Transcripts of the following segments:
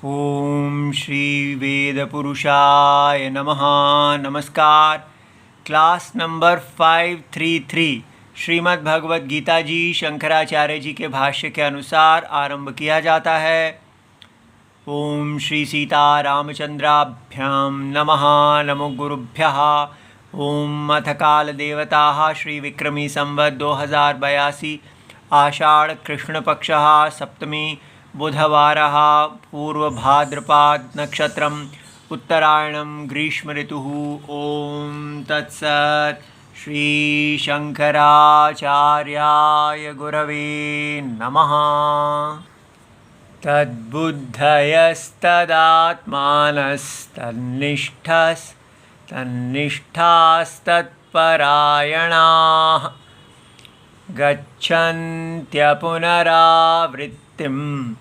ओम श्री वेदपुरुषाय नमः। नमस्कार। Class number 533 Shrimad Bhagavad Gita जी शंकराचार्य जी के भाष्य के अनुसार आरंभ किया जाता है। ओम श्री सीता रामचंद्राभ्याम नमः। नमो गुरुभ्यः। ओम अथ काल देवता श्री विक्रमी संवत 2082 आषाढ़ कृष्ण पक्षः सप्तमी बुधवारः पूर्वभाद्रपद नक्षत्रम् उत्तरायणं ग्रीष्म ऋतुः। ओम तत्सत्। श्री शंकराचार्याय गुरवे नमः। तद्बुद्धयस्तदात्मानस्तन्निष्ठास्तत्परायणाः गच्छन्त्यपुनरावृत्तिं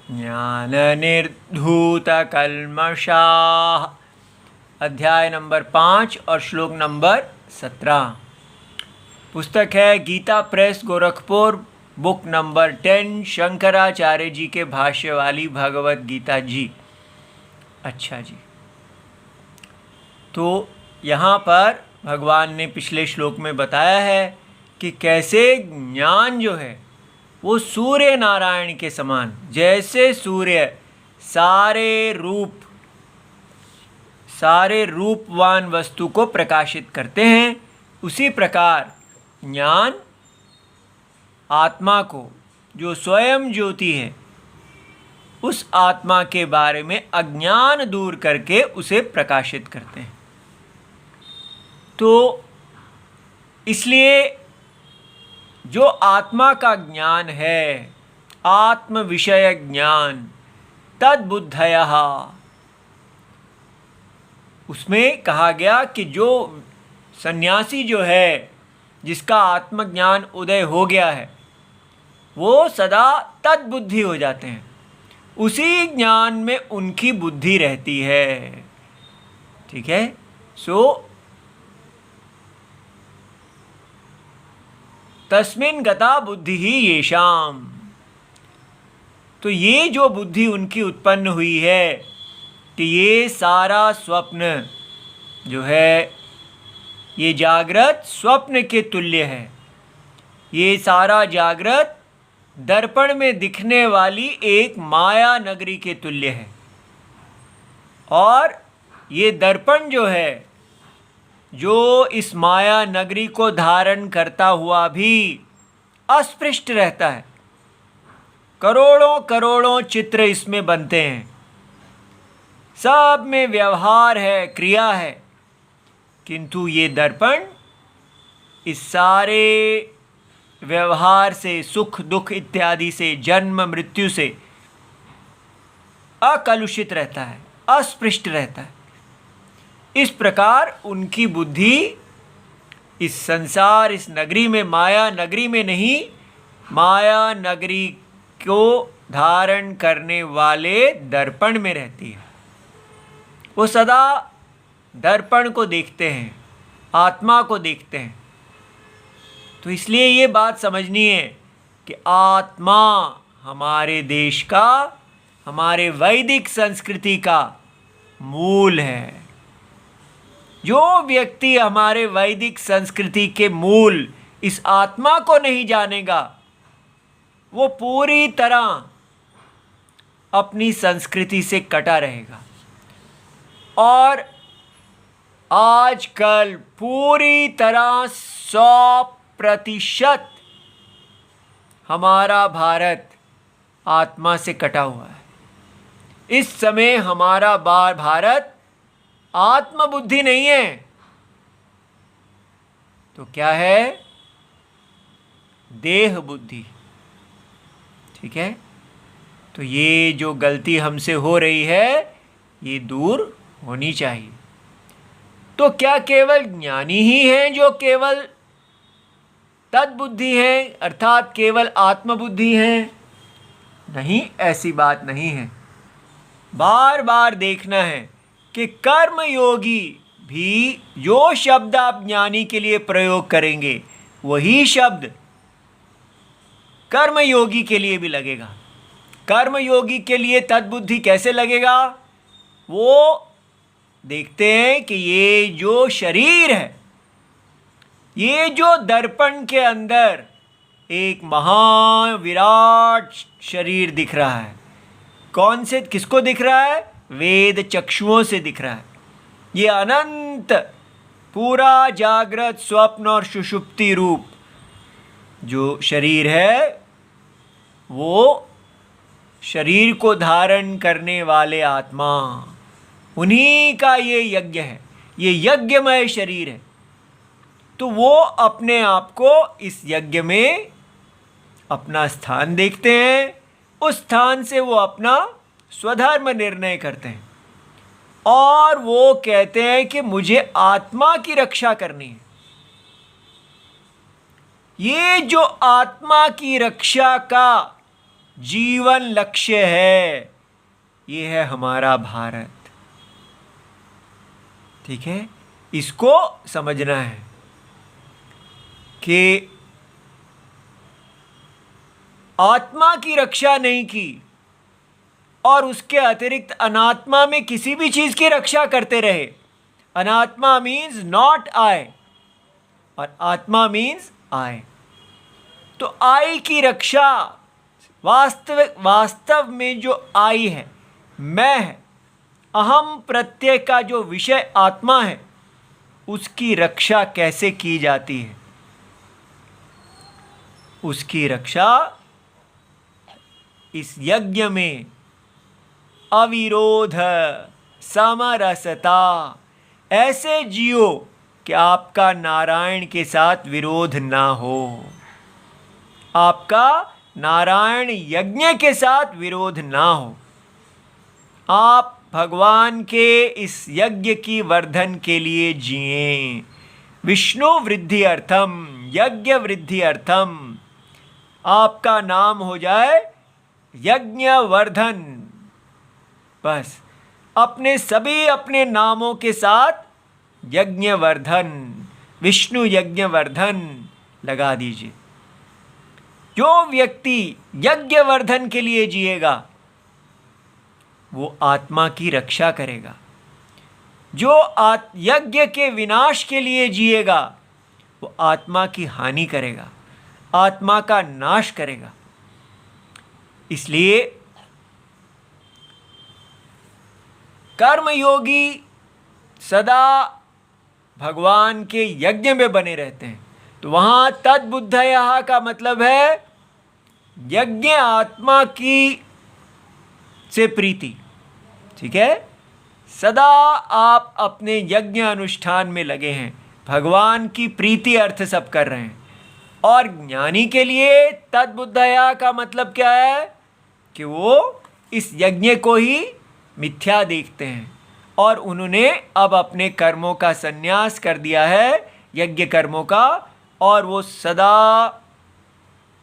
ज्ञाननिर्धूतकल्मषाः। अध्याय नंबर 5 और श्लोक नंबर 17। पुस्तक है Gita Press Gorakhpur, book number 10, Shankaracharya ji के भाष्य वाली भगवद गीता जी। अच्छा जी, तो यहाँ पर भगवान ने पिछले श्लोक में बताया है कि कैसे ज्ञान जो है वो सूर्य नारायण के समान, जैसे सूर्य सारे रूपवान वस्तु को प्रकाशित करते हैं, उसी प्रकार ज्ञान आत्मा को, जो स्वयं ज्योति है, उस आत्मा के बारे में अज्ञान दूर करके उसे प्रकाशित करते हैं। तो इसलिए जो आत्मा का ज्ञान है, आत्म विषय ज्ञान, तद्बुद्धयः, उसमें कहा गया कि जो सन्यासी जो है, जिसका आत्मज्ञान उदय हो गया है, वो सदा तद्बुद्धि हो जाते हैं, उसी ज्ञान में उनकी बुद्धि रहती है। ठीक है। तस्मिन् गता बुद्धि ही येषाम। तो ये जो बुद्धि उनकी उत्पन्न हुई है कि ये सारा स्वप्न जो है, ये जागृत स्वप्न के तुल्य है, ये सारा जागृत दर्पण में दिखने वाली एक माया नगरी के तुल्य है, और ये दर्पण जो है, जो इस माया नगरी को धारण करता हुआ भी अस्पृष्ट रहता है। करोड़ों करोड़ों चित्र इसमें बनते हैं, सब में व्यवहार है, क्रिया है, किंतु ये दर्पण इस सारे व्यवहार से, सुख दुख इत्यादि से, जन्म मृत्यु से अकलुषित रहता है, अस्पृष्ट रहता है। इस प्रकार उनकी बुद्धि इस संसार, इस नगरी में, माया नगरी में नहीं, माया नगरी को धारण करने वाले दर्पण में रहती है। वो सदा दर्पण को देखते हैं, आत्मा को देखते हैं। तो इसलिए ये बात समझनी है कि आत्मा हमारे देश का, हमारे वैदिक संस्कृति का मूल है। जो व्यक्ति हमारे वैदिक संस्कृति के मूल इस आत्मा को नहीं जानेगा, वो पूरी तरह अपनी संस्कृति से कटा रहेगा। और आजकल पूरी तरह 100% हमारा भारत आत्मा से कटा हुआ है। इस समय हमारा भारत आत्मबुद्धि नहीं है, तो क्या है? देह बुद्धि। ठीक है। तो ये जो गलती हमसे हो रही है, ये दूर होनी चाहिए। तो क्या केवल ज्ञानी ही हैं जो केवल तद्बुद्धि हैं, अर्थात केवल आत्मबुद्धि हैं? नहीं, ऐसी बात नहीं है। बार बार देखना है कि कर्मयोगी भी जो शब्द आप ज्ञानी के लिए प्रयोग करेंगे, वही शब्द कर्मयोगी के लिए भी लगेगा। कर्मयोगी के लिए तद्बुद्धि कैसे लगेगा? वो देखते हैं कि ये जो शरीर है, ये जो दर्पण के अंदर एक महान विराट शरीर दिख रहा है, कौन से, किसको दिख रहा है? वेद चक्षुओं से दिख रहा है। ये अनंत पूरा जागृत, स्वप्न और सुषुप्ति रूप जो शरीर है, वो शरीर को धारण करने वाले आत्मा, उन्हीं का ये यज्ञ है, ये यज्ञमय शरीर है। तो वो अपने आप को इस यज्ञ में अपना स्थान देखते हैं, उस स्थान से वो अपना स्वधर्म निर्णय करते हैं और वो कहते हैं कि मुझे आत्मा की रक्षा करनी है। ये जो आत्मा की रक्षा का जीवन लक्ष्य है, ये है हमारा भारत। ठीक है, इसको समझना है कि आत्मा की रक्षा नहीं की और उसके अतिरिक्त अनात्मा में किसी भी चीज की रक्षा करते रहे। अनात्मा मीन्स नॉट आई और आत्मा मीन्स आई। तो आई की रक्षा, वास्तव में जो आई है, मैं है, अहम प्रत्यय का जो विषय आत्मा है, उसकी रक्षा कैसे की जाती है? उसकी रक्षा इस यज्ञ में अविरोध समरसता, ऐसे जियो कि आपका नारायण के साथ विरोध ना हो, आपका नारायण यज्ञ के साथ विरोध ना हो। आप भगवान के इस यज्ञ की वर्धन के लिए जिए। विष्णु वृद्धि अर्थम, यज्ञ वृद्धि अर्थम, आपका नाम हो जाए यज्ञ वर्धन। बस अपने नामों के साथ यज्ञ वर्धन, विष्णु यज्ञ वर्धन लगा दीजिए। जो व्यक्ति यज्ञ वर्धन के लिए जिएगा वो आत्मा की रक्षा करेगा। जो यज्ञ के विनाश के लिए जिएगा वो आत्मा की हानि करेगा, आत्मा का नाश करेगा। इसलिए कर्मयोगी सदा भगवान के यज्ञ में बने रहते हैं। तो वहाँ तद्बुद्धयः का मतलब है यज्ञ आत्मा की से प्रीति। ठीक है, सदा आप अपने यज्ञ अनुष्ठान में लगे हैं, भगवान की प्रीति अर्थ सब कर रहे हैं। और ज्ञानी के लिए तद्बुद्धया का मतलब क्या है कि वो इस यज्ञ को ही मिथ्या देखते हैं और उन्होंने अब अपने कर्मों का संन्यास कर दिया है, यज्ञ कर्मों का, और वो सदा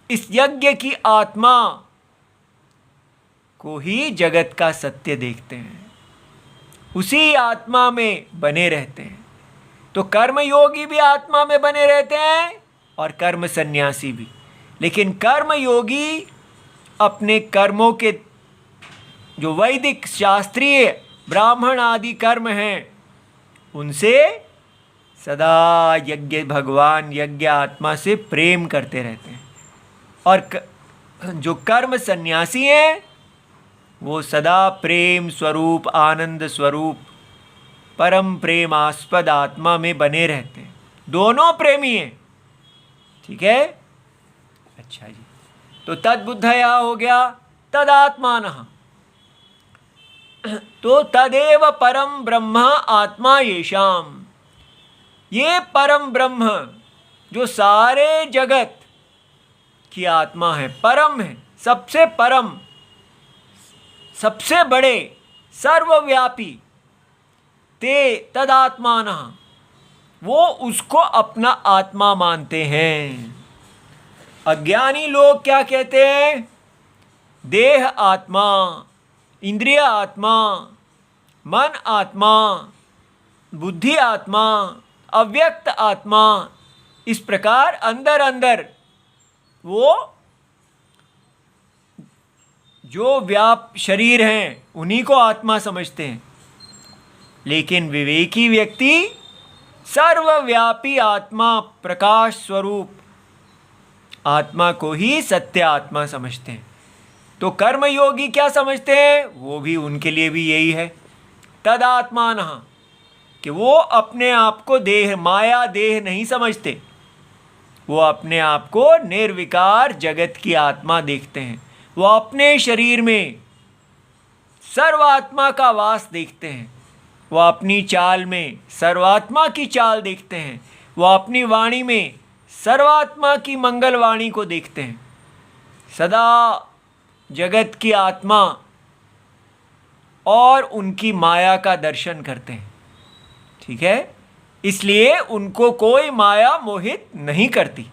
इस यज्ञ की आत्मा को ही जगत का सत्य देखते हैं, उसी आत्मा में बने रहते हैं। तो कर्मयोगी भी आत्मा में बने रहते हैं और कर्म सन्यासी भी। लेकिन कर्मयोगी अपने कर्मों के जो वैदिक शास्त्रीय ब्राह्मण आदि कर्म हैं उनसे सदा यज्ञ भगवान, यज्ञ आत्मा से प्रेम करते रहते हैं। और जो कर्म सन्यासी हैं वो सदा प्रेम स्वरूप, आनंद स्वरूप, परम प्रेमास्पद आत्मा में बने रहते हैं। दोनों प्रेमी हैं। ठीक है, अच्छा जी। तो तद्बुद्धया हो गया, तदात्मानः। तो तदेव परम ब्रह्म आत्मा येषाम, ये परम ब्रह्म जो सारे जगत की आत्मा है, परम है, सबसे परम, सबसे बड़े, सर्वव्यापी, ते तदात्मानः, वो उसको अपना आत्मा मानते हैं। अज्ञानी लोग क्या कहते हैं? देह आत्मा, इंद्रिय आत्मा, मन आत्मा, बुद्धि आत्मा, अव्यक्त आत्मा, इस प्रकार अंदर अंदर वो जो व्याप शरीर हैं उन्हीं को आत्मा समझते हैं, लेकिन विवेकी व्यक्ति सर्वव्यापी आत्मा, प्रकाश स्वरूप आत्मा को ही सत्य आत्मा समझते हैं। तो कर्मयोगी क्या समझते हैं? वो भी, उनके लिए भी यही है, तदात्मानः, कि वो अपने आप को देह, माया देह नहीं समझते, वो अपने आप को निर्विकार जगत की आत्मा देखते हैं। वो अपने शरीर में सर्वात्मा का वास देखते हैं, वो अपनी चाल में सर्वात्मा की चाल देखते हैं, वो अपनी वाणी में सर्वात्मा की मंगल वाणी को देखते हैं। सदा जगत की आत्मा और उनकी माया का दर्शन करते हैं। ठीक है, इसलिए उनको कोई माया मोहित नहीं करती।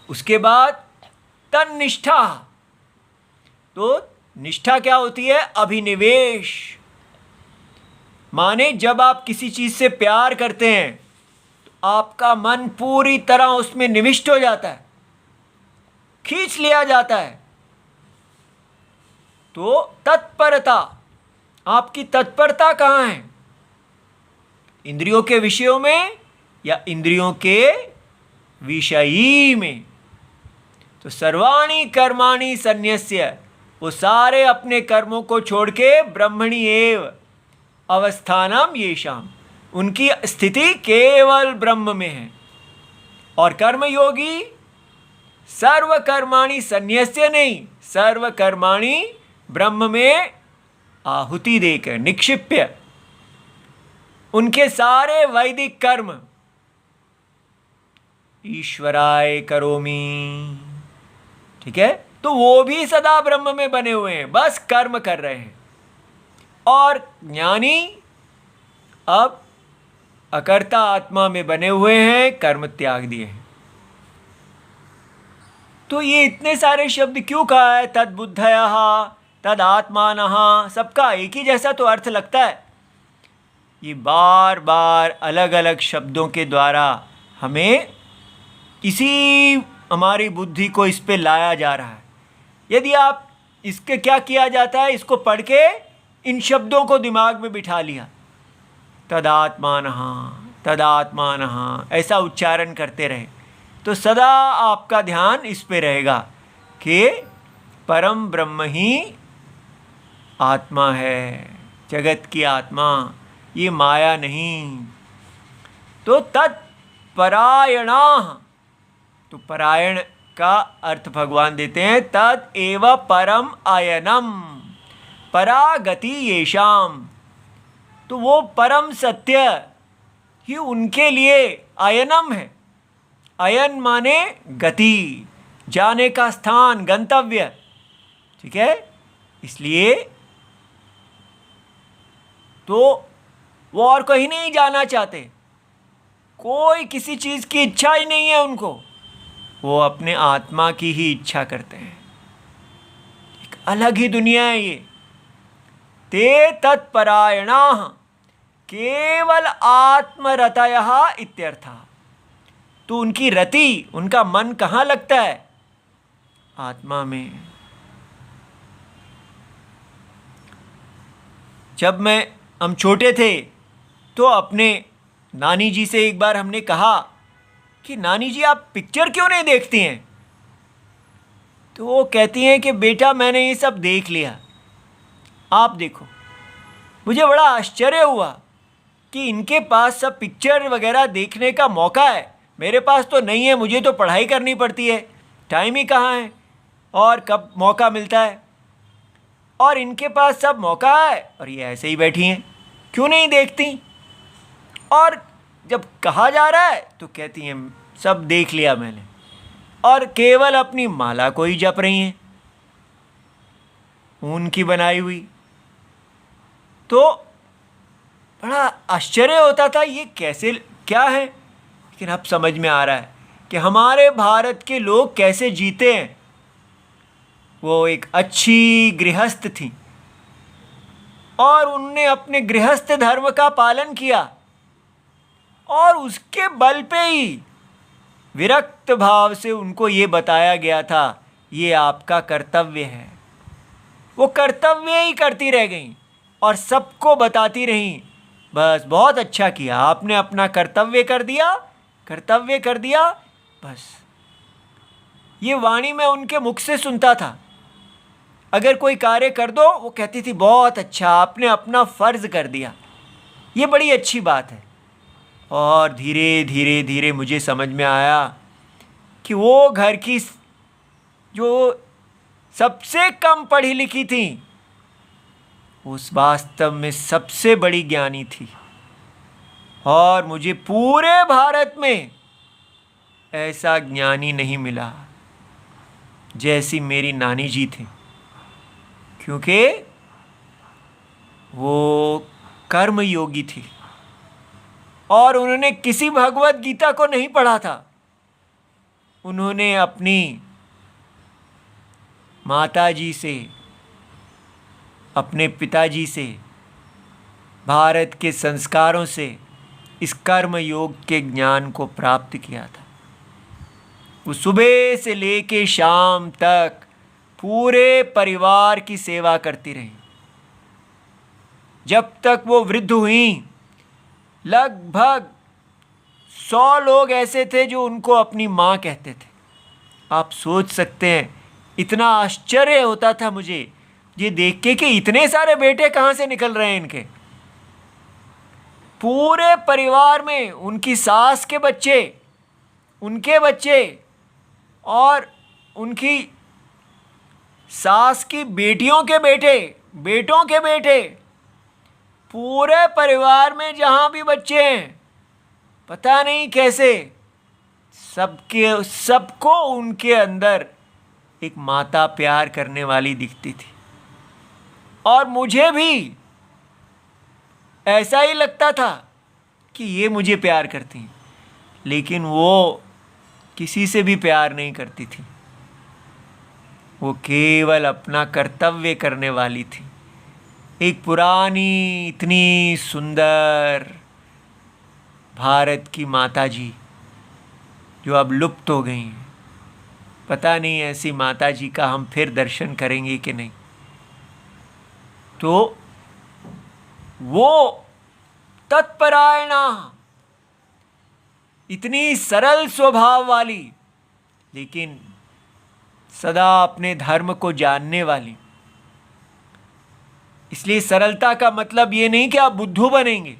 उसके बाद तन्निष्ठा, तो निष्ठा क्या होती है? अभिनिवेश, माने जब आप किसी चीज से प्यार करते हैं तो आपका मन पूरी तरह उसमें निविष्ट हो जाता है, खींच लिया जाता है। तो तत्परता, आपकी तत्परता कहाँ है? इंद्रियों के विषयों में या इंद्रियों के विषयी में? तो सर्वाणि कर्माणि सन्न्यस्य, वो सारे अपने कर्मों को छोड़ के ब्रह्मणि एव अवस्थानम येषाम, उनकी स्थिति केवल ब्रह्म में है। और कर्मयोगी सर्व कर्माणि सन्न्यस्य नहीं, सर्व कर्माणि ब्रह्म में आहुति देकर, निक्षिप्य, उनके सारे वैदिक कर्म ईश्वराय करोमि। ठीक है, तो वो भी सदा ब्रह्म में बने हुए हैं, बस कर्म कर रहे हैं। और ज्ञानी अब अकर्ता आत्मा में बने हुए हैं, कर्म त्याग दिए हैं। तो ये इतने सारे शब्द क्यों कहा है? तद्बुद्धयः, तदात्मानः, सबका एक ही जैसा तो अर्थ लगता है। ये बार बार अलग अलग शब्दों के द्वारा हमें इसी हमारी बुद्धि को इस पे लाया जा रहा है। यदि आप इसके क्या किया जाता है, इसको पढ़ के इन शब्दों को दिमाग में बिठा लिया, तदात्मानः तदात्मानः, ऐसा उच्चारण करते रहे, तो सदा आपका ध्यान इस पे रहेगा कि परम ब्रह्म ही आत्मा है, जगत की आत्मा, ये माया नहीं। तो तत्परायणाः, तो परायण का अर्थ भगवान देते हैं तद एव परम आयनम, परागति येषाम, तो वो परम सत्य ही उनके लिए आयनम है। अयन माने गति, जाने का स्थान, गंतव्य। ठीक है, इसलिए तो वो और कहीं नहीं जाना चाहते, कोई किसी चीज़ की इच्छा ही नहीं है उनको, वो अपने आत्मा की ही इच्छा करते हैं। एक अलग ही दुनिया है ये। ते तत्परायणाः केवल आत्मरतयः इत्यर्थः, तो उनकी रति, उनका मन कहाँ लगता है? आत्मा में। जब हम छोटे थे तो अपने नानी जी से एक बार हमने कहा कि नानी जी आप पिक्चर क्यों नहीं देखती हैं? तो वो कहती हैं कि बेटा मैंने ये सब देख लिया, आप देखो। मुझे बड़ा आश्चर्य हुआ कि इनके पास सब पिक्चर वगैरह देखने का मौका है, मेरे पास तो नहीं है, मुझे तो पढ़ाई करनी पड़ती है, टाइम ही कहाँ है और कब मौका मिलता है। और इनके पास सब मौका है और ये ऐसे ही बैठी हैं, क्यों नहीं देखती? और जब कहा जा रहा है तो कहती हैं सब देख लिया मैंने, और केवल अपनी माला को ही जप रही हैं, ऊन की बनाई हुई। तो बड़ा आश्चर्य होता था ये कैसे, क्या है। लेकिन अब समझ में आ रहा है कि हमारे भारत के लोग कैसे जीते हैं। वो एक अच्छी गृहस्थ थी और उनने अपने गृहस्थ धर्म का पालन किया, और उसके बल पे ही विरक्त भाव से उनको ये बताया गया था ये आपका कर्तव्य है। वो कर्तव्य ही करती रह गई और सबको बताती रहीं, बस बहुत अच्छा किया आपने, अपना कर्तव्य कर दिया, कर्तव्य कर दिया। बस ये वाणी मैं उनके मुख से सुनता था। अगर कोई कार्य कर दो, वो कहती थी बहुत अच्छा, आपने अपना फर्ज कर दिया, ये बड़ी अच्छी बात है। और धीरे धीरे धीरे मुझे समझ में आया कि वो घर की जो सबसे कम पढ़ी लिखी थी, उस वास्तव में सबसे बड़ी ज्ञानी थी। और मुझे पूरे भारत में ऐसा ज्ञानी नहीं मिला जैसी मेरी नानी जी थी, क्योंकि वो कर्म योगी थी और उन्होंने किसी भगवत गीता को नहीं पढ़ा था। उन्होंने अपनी माताजी से, अपने पिताजी से, भारत के संस्कारों से इस कर्म योग के ज्ञान को प्राप्त किया था। वो सुबह से लेके शाम तक पूरे परिवार की सेवा करती रही। जब तक वो वृद्ध हुई, लगभग 100 लोग ऐसे थे जो उनको अपनी माँ कहते थे। आप सोच सकते हैं, इतना आश्चर्य होता था मुझे ये देख के कि इतने सारे बेटे कहाँ से निकल रहे हैं इनके। पूरे परिवार में उनकी सास के बच्चे, उनके बच्चे और उनकी सास की बेटियों के बेटे, बेटों के बेटे, पूरे परिवार में जहाँ भी बच्चे हैं, पता नहीं कैसे सबको उनके अंदर एक माता प्यार करने वाली दिखती थी। और मुझे भी ऐसा ही लगता था कि ये मुझे प्यार करती हैं, लेकिन वो किसी से भी प्यार नहीं करती थी। वो केवल अपना कर्तव्य करने वाली थी। एक पुरानी इतनी सुंदर भारत की माताजी जो अब लुप्त हो गई हैं, पता नहीं ऐसी माताजी का हम फिर दर्शन करेंगे कि नहीं। तो वो तत्परायणा, इतनी सरल स्वभाव वाली, लेकिन सदा अपने धर्म को जानने वाली। इसलिए सरलता का मतलब ये नहीं कि आप बुद्धू बनेंगे।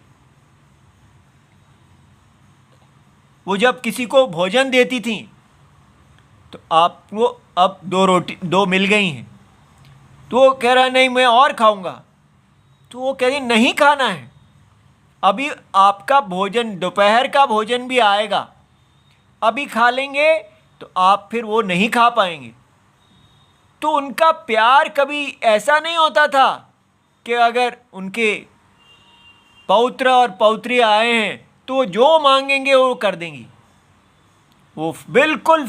वो जब किसी को भोजन देती थी तो आपको अब 2 रोटी 2 मिल गई हैं, तो वो कह रहा नहीं मैं और खाऊंगा, तो वो कह रही नहीं खाना है, अभी आपका भोजन, दोपहर का भोजन भी आएगा, अभी खा लेंगे तो आप फिर वो नहीं खा पाएंगे। तो उनका प्यार कभी ऐसा नहीं होता था कि अगर उनके पौत्र और पौत्री आए हैं तो वो जो मांगेंगे वो कर देंगी। वो बिल्कुल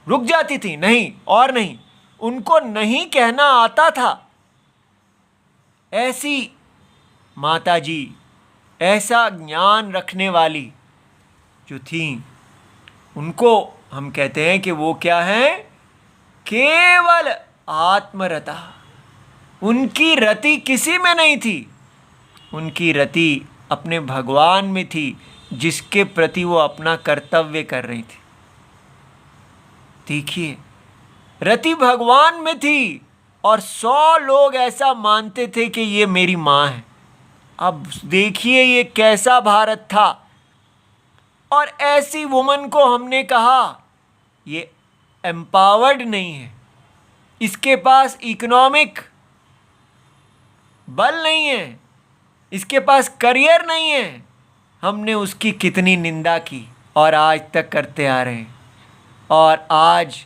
रुक जाती थी, नहीं और नहीं, उनको नहीं कहना आता था। ऐसी माताजी, ऐसा ज्ञान रखने वाली जो थी, उनको हम कहते हैं कि वो क्या है, केवल आत्मरता। उनकी रति किसी में नहीं थी, उनकी रति अपने भगवान में थी, जिसके प्रति वो अपना कर्तव्य कर रही थी। देखिए, रति भगवान में थी और 100 लोग ऐसा मानते थे कि ये मेरी माँ है। अब देखिए ये कैसा भारत था। और ऐसी वुमन को हमने कहा ये एम्पावर्ड नहीं है, इसके पास इकोनॉमिक बल नहीं है, इसके पास करियर नहीं है। हमने उसकी कितनी निंदा की और आज तक करते आ रहे हैं। और आज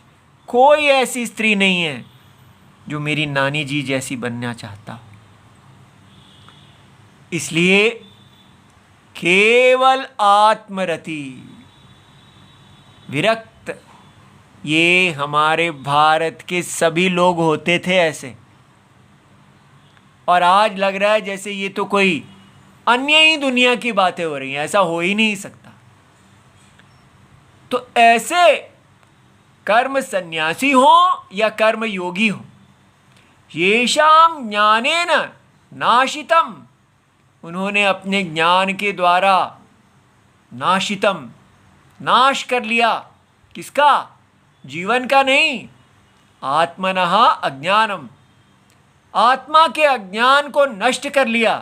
कोई ऐसी स्त्री नहीं है जो मेरी नानी जी जैसी बनना चाहता हो। इसलिए केवल आत्मरति, विरक्त, ये हमारे भारत के सभी लोग होते थे ऐसे। और आज लग रहा है जैसे ये तो कोई अन्य ही दुनिया की बातें हो रही हैं, ऐसा हो ही नहीं सकता। तो ऐसे कर्म सन्यासी हो या कर्म योगी हो, येषां ज्ञानेन नाशितम, उन्होंने अपने ज्ञान के द्वारा नाशितम, नाश कर लिया। किसका? जीवन का नहीं, आत्मनः अज्ञानम, आत्मा के अज्ञान को नष्ट कर लिया,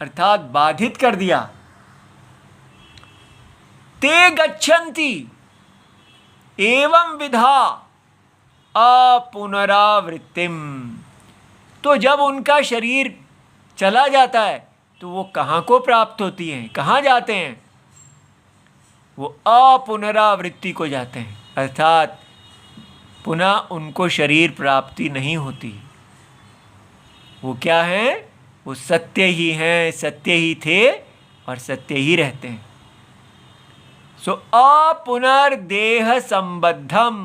अर्थात बाधित कर दिया। ते गच्छन्ति एवं विधा अपुनरावृत्तिम, तो जब उनका शरीर चला जाता है तो वो कहाँ को प्राप्त होती हैं, कहाँ जाते हैं? वो अपुनरावृत्ति को जाते हैं, अर्थात पुनः उनको शरीर प्राप्ति नहीं होती। वो क्या हैं? वो सत्य ही हैं, सत्य ही थे और सत्य ही रहते हैं। सो अपुनर्देह संबद्धम,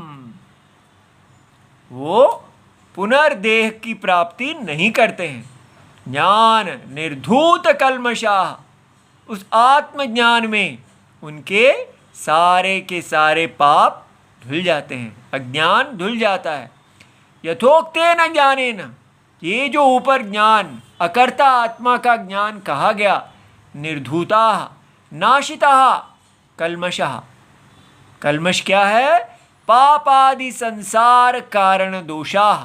वो पुनर्देह की प्राप्ति नहीं करते हैं। ज्ञान निर्धूत कल्मषाः, उस आत्मज्ञान में उनके सारे के सारे पाप धुल जाते हैं, अज्ञान धुल जाता है। यथोक्तेन ज्ञानेन, ये जो ऊपर ज्ञान, अकर्ता आत्मा का ज्ञान कहा गया, निर्धूताः नाशिताः कल्मषः, कल्मष क्या है? पापादि संसार कारण दोषाः।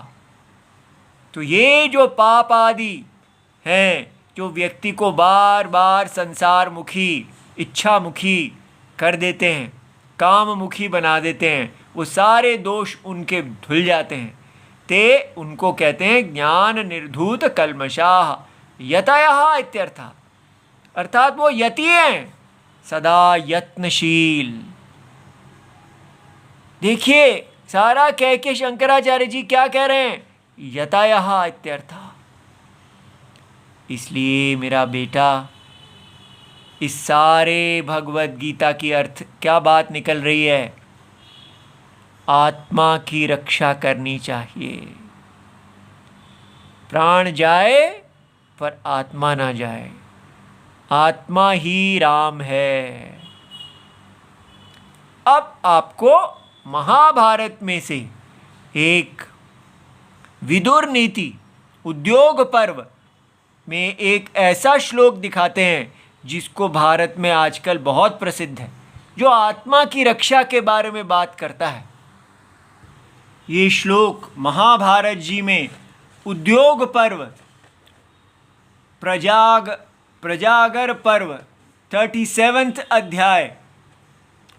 तो ये जो पाप आदि हैं, जो व्यक्ति को बार बार संसार मुखी, इच्छा मुखी कर देते हैं, काम मुखी बना देते हैं, वो सारे दोष उनके धुल जाते हैं। ते उनको कहते हैं ज्ञान निर्धूत कल्मषाः यतयः इत्यर्थः, अर्थात वो यति हैं, सदा यत्नशील। देखिए सारा कह के शंकराचार्य जी क्या कह रहे हैं? यतयः इत्यर्थः। इसलिए मेरा बेटा, इस सारे भगवत गीता की अर्थ क्या बात निकल रही है? आत्मा की रक्षा करनी चाहिए। प्राण जाए पर आत्मा ना जाए, आत्मा ही राम है। अब आपको महाभारत में से एक विदुर नीति उद्योग पर्व में एक ऐसा श्लोक दिखाते हैं जिसको भारत में आजकल बहुत प्रसिद्ध है, जो आत्मा की रक्षा के बारे में बात करता है। ये श्लोक महाभारत जी में उद्योग पर्व, प्रजागर पर्व 37वें अध्याय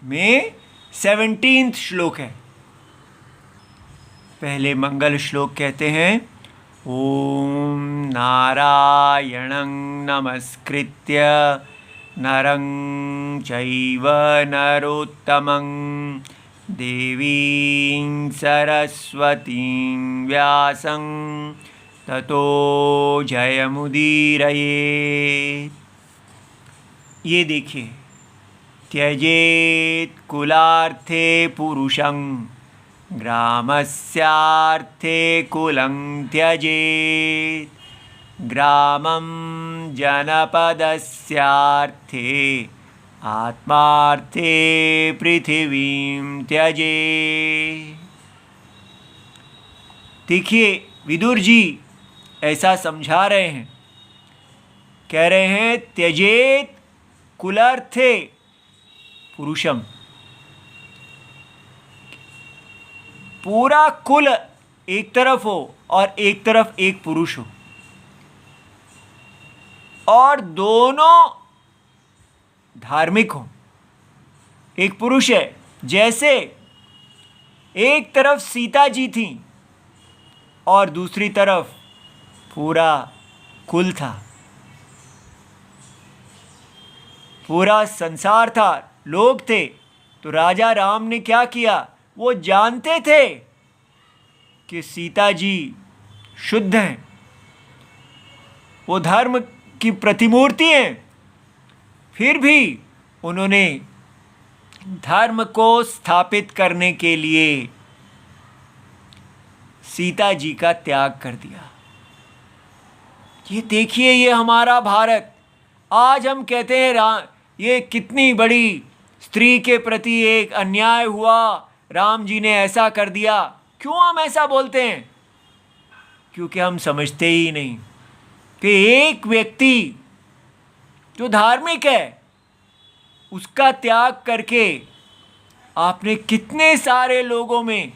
में 17वें श्लोक है। पहले मंगल श्लोक कहते हैं, ओम नारायणं नमस्कृत्य नरं चैव नरोत्तमं देवीं सरस्वतीं व्यासं ततो जयमुदीरये। ये देखिए, त्यजेत कुलार्थे पुरुषं ग्रामस्यार्थे कुलं त्यजेत, ग्रामं जनपदस्यार्थे आत्मार्थे पृथिवीं त्यजेत। देखिए विदुर जी ऐसा समझा रहे हैं, कह रहे हैं त्यजेत कुलार्थे पुरुषम, पूरा कुल एक तरफ हो और एक तरफ एक पुरुष हो, और दोनों धार्मिक हो। एक पुरुष है, जैसे एक तरफ सीता जी थी और दूसरी तरफ पूरा कुल था, पूरा संसार था, लोग थे। तो राजा राम ने क्या किया? वो जानते थे कि सीता जी शुद्ध हैं, वो धर्म की प्रतिमूर्ति हैं, फिर भी उन्होंने धर्म को स्थापित करने के लिए सीता जी का त्याग कर दिया। ये देखिए, ये हमारा भारत। आज हम कहते हैं ये कितनी बड़ी स्त्री के प्रति एक अन्याय हुआ, राम जी ने ऐसा कर दिया। क्यों हम ऐसा बोलते हैं? क्योंकि हम समझते ही नहीं कि एक व्यक्ति जो धार्मिक है उसका त्याग करके आपने कितने सारे लोगों में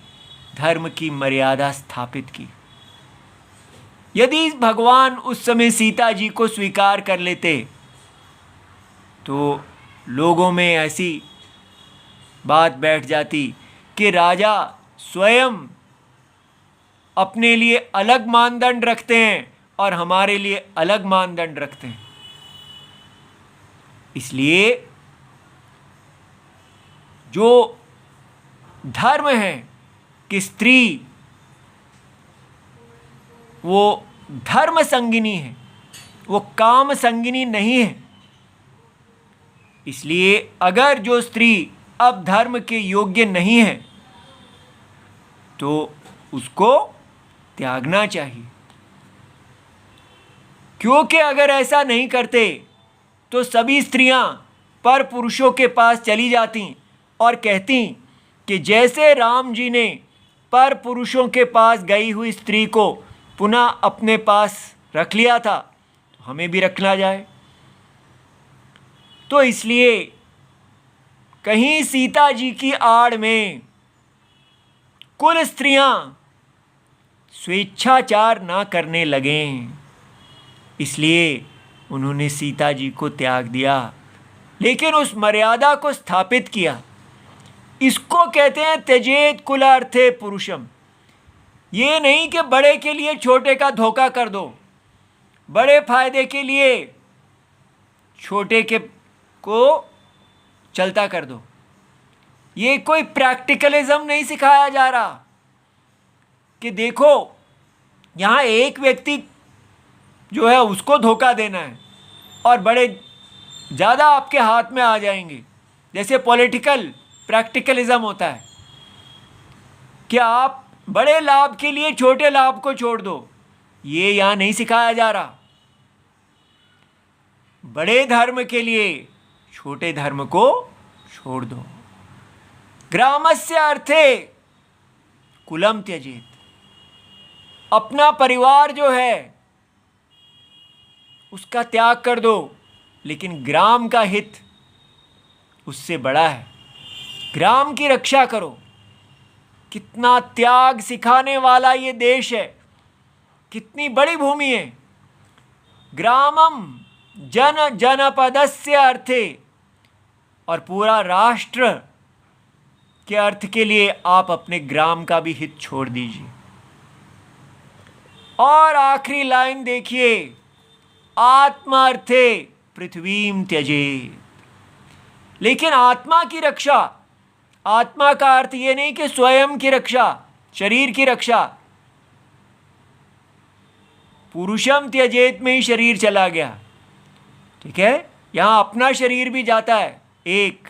धर्म की मर्यादा स्थापित की। यदि भगवान उस समय सीता जी को स्वीकार कर लेते तो लोगों में ऐसी बात बैठ जाती कि राजा स्वयं अपने लिए अलग मानदंड रखते हैं और हमारे लिए अलग मानदंड रखते हैं। इसलिए जो धर्म है कि स्त्री वो धर्म संगिनी है, वो काम संगिनी नहीं है। इसलिए अगर जो स्त्री अब धर्म के योग्य नहीं है तो उसको त्यागना चाहिए। क्योंकि अगर ऐसा नहीं करते तो सभी स्त्रियां पर पुरुषों के पास चली जाती और कहती कि जैसे राम जी ने पर पुरुषों के पास गई हुई स्त्री को पुनः अपने पास रख लिया था तो हमें भी रखना जाए। तो इसलिए कहीं सीता जी की आड़ में कुल स्त्रियां स्वेच्छाचार ना करने लगें, इसलिए उन्होंने सीता जी को त्याग दिया, लेकिन उस मर्यादा को स्थापित किया। इसको कहते हैं त्यजेत कुलार्थे पुरुषम। ये नहीं कि बड़े के लिए छोटे का धोखा कर दो, बड़े फायदे के लिए छोटे के को चलता कर दो। ये कोई प्रैक्टिकलिज्म नहीं सिखाया जा रहा कि देखो यहाँ एक व्यक्ति जो है उसको धोखा देना है और बड़े ज़्यादा आपके हाथ में आ जाएंगे। जैसे पॉलिटिकल प्रैक्टिकलिज्म होता है कि आप बड़े लाभ के लिए छोटे लाभ को छोड़ दो, ये यहाँ नहीं सिखाया जा रहा। बड़े धर्म के लिए छोटे धर्म को छोड़ दो। ग्रामस्य अर्थे कुलम त्यजेत। अपना परिवार जो है उसका त्याग कर दो, लेकिन ग्राम का हित उससे बड़ा है। ग्राम की रक्षा करो। कितना त्याग सिखाने वाला ये देश है, कितनी बड़ी भूमि है। ग्रामम जन जनपदस्य अर्थे, और पूरा राष्ट्र के अर्थ के लिए आप अपने ग्राम का भी हित छोड़ दीजिए। और आखिरी लाइन देखिए, आत्मार्थे पृथ्वीम त्यजेत। लेकिन आत्मा की रक्षा, आत्मा का अर्थ ये नहीं कि स्वयं की रक्षा, शरीर की रक्षा। पुरुषम त्यजेत में ही शरीर चला गया, ठीक है, यहां अपना शरीर भी जाता है एक।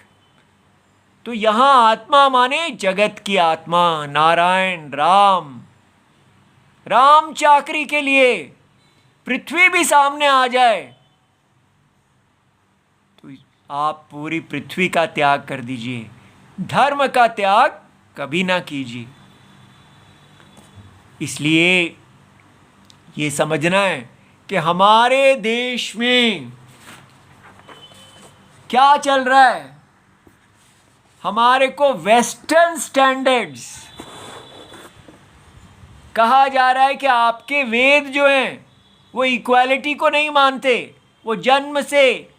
तो यहां आत्मा माने जगत की आत्मा, नारायण राम। राम चाकरी के लिए पृथ्वी भी सामने आ जाए तो आप पूरी पृथ्वी का त्याग कर दीजिए, धर्म का त्याग कभी ना कीजिए। इसलिए ये समझना है कि हमारे देश में क्या चल रहा है। हमारे को वेस्टर्न स्टैंडर्ड्स कहा जा रहा है कि आपके वेद जो हैं वो इक्वालिटी को नहीं मानते, वो जन्म से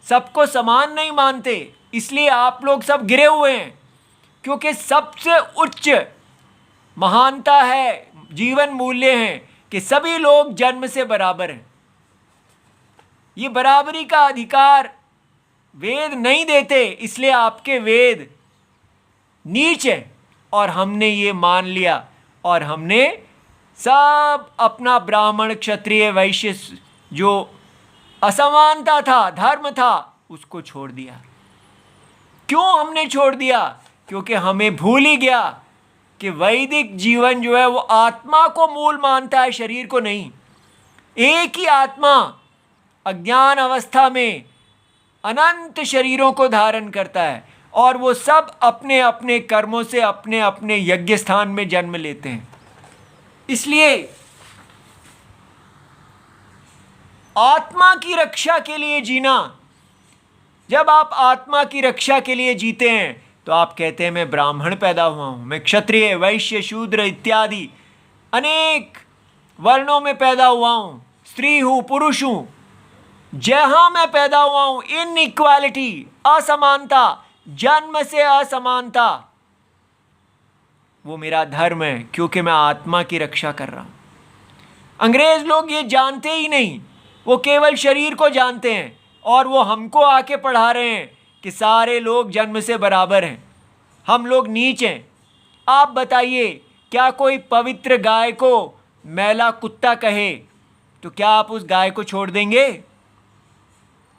सबको समान नहीं मानते। इसलिए आप लोग सब गिरे हुए हैं, क्योंकि सबसे उच्च महानता है, जीवन मूल्य हैं कि सभी लोग जन्म से बराबर हैं। ये बराबरी का अधिकार वेद नहीं देते, इसलिए आपके वेद नीच हैं। और हमने ये मान लिया और हमने सब अपना ब्राह्मण क्षत्रिय वैश्य जो असमानता था, धर्म था, उसको छोड़ दिया। क्यों हमने छोड़ दिया? क्योंकि हमें भूल ही गया कि वैदिक जीवन जो है वो आत्मा को मूल मानता है, शरीर को नहीं। एक ही आत्मा अज्ञान अवस्था में अनंत शरीरों को धारण करता है और वो सब अपने अपने कर्मों से अपने अपने यज्ञ स्थान में जन्म लेते हैं। इसलिए आत्मा की रक्षा के लिए जीना, जब आप आत्मा की रक्षा के लिए जीते हैं तो आप कहते हैं मैं ब्राह्मण पैदा हुआ हूं, मैं क्षत्रिय वैश्य शूद्र इत्यादि अनेक वर्णों में पैदा हुआ हूं, स्त्री हूं पुरुष हूं, जहां मैं पैदा हुआ हूं इनइक्वालिटी, असमानता, जन्म से असमानता, वो मेरा धर्म है क्योंकि मैं आत्मा की रक्षा कर रहा हूं। अंग्रेज लोग ये जानते ही नहीं, वो केवल शरीर को जानते हैं और वो हमको आके पढ़ा रहे हैं कि सारे लोग जन्म से बराबर हैं, हम लोग नीच हैं। आप बताइए, क्या कोई पवित्र गाय को मैला कुत्ता कहे तो क्या आप उस गाय को छोड़ देंगे?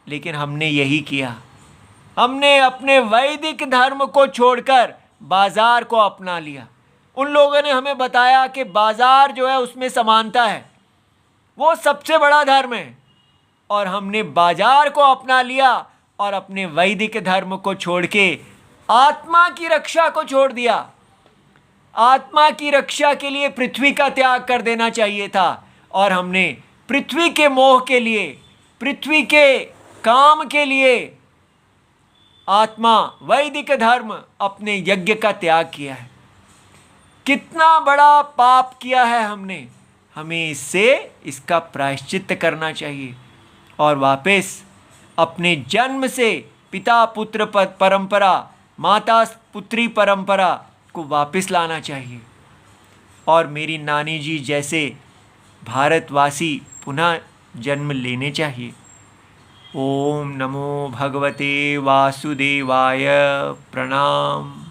लेकिन हमने यही किया, हमने अपने वैदिक धर्म को छोड़कर बाजार को अपना लिया। उन लोगों ने हमें बताया कि बाजार जो है उसमें समानता है, वो सबसे बड़ा धर्म है, और हमने बाजार को अपना लिया और अपने वैदिक धर्म को छोड़ के आत्मा की रक्षा को छोड़ दिया। आत्मा की रक्षा के लिए पृथ्वी का त्याग कर देना चाहिए था, और हमने पृथ्वी के मोह के लिए, पृथ्वी के काम के लिए आत्मा वैदिक धर्म अपने यज्ञ का त्याग किया है। कितना बड़ा पाप किया है हमने, हमें इसका प्रायश्चित्त करना चाहिए और वापस अपने जन्म से पिता पुत्र परंपरा, माता पुत्री परंपरा को वापस लाना चाहिए, और मेरी नानी जी जैसे भारतवासी पुनः जन्म लेने चाहिए। ओम नमो भगवते वासुदेवाय। प्रणाम।